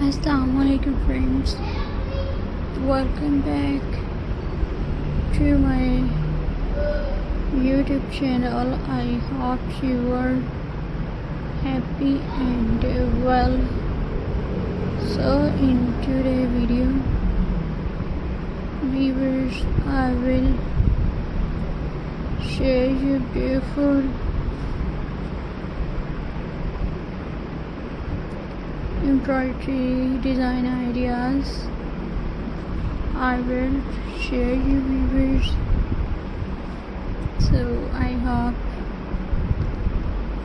Assalamualaikum friends, welcome back to my YouTube channel. I hope you are happy and well. So in today's video viewers, I will share you beautiful embroidery design ideas. I will share you viewers, so I hope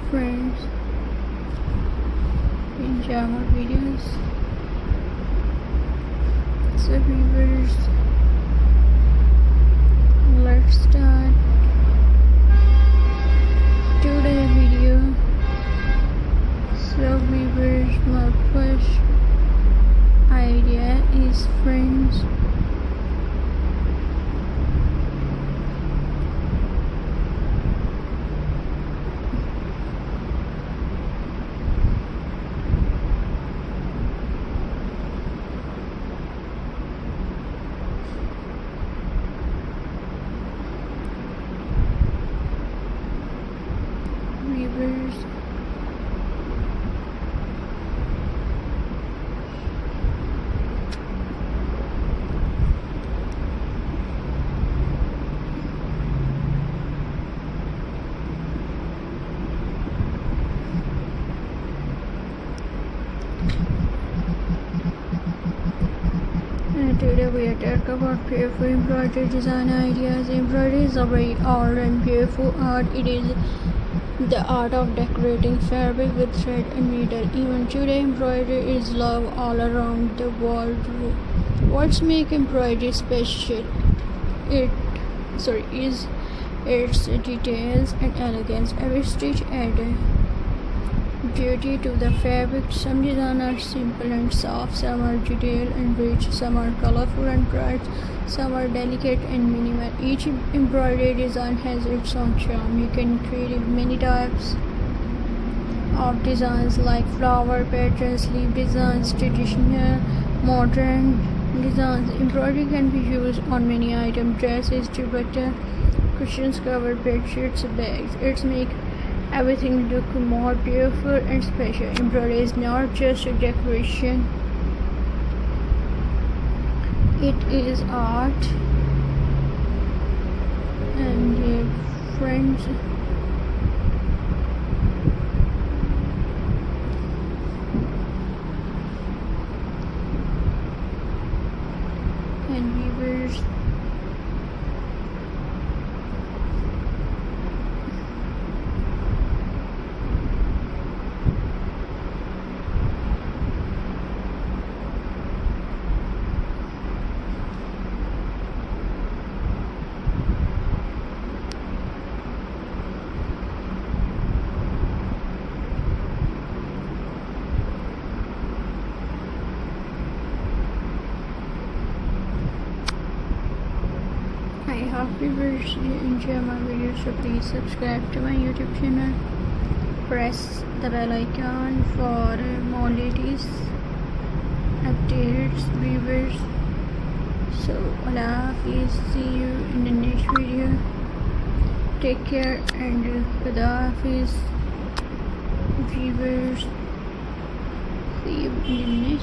friends enjoy my videos. So viewers, let's start today's video. So viewers, my first idea is friends, viewers, and today we are talking about beautiful embroidery design ideas. Embroidery is a very old and beautiful art. It is the art of decorating fabric with thread and needle. Even today, embroidery is loved all around the world. What makes embroidery special? Is its details and elegance. Every stitch adds beauty to the fabric. Some designs are simple and soft, some are detailed and rich, some are colorful and bright, some are delicate and minimal. Each embroidery design has its own charm. You can create many types of designs like flower patterns, leaf designs, traditional, modern designs. Embroidery can be used on many items: dresses, dupatta, cushions, cover, bed sheets, bags. It's make everything look more beautiful and special. Embroidery is not just a decoration, it is art. And friends, and viewers, I hope viewers enjoy my videos, so please subscribe to my YouTube channel. Press the bell icon for more latest updates, viewers. So Allah Hafiz, see you in the next video. Take care and Khuda Hafiz, viewers. See you in the next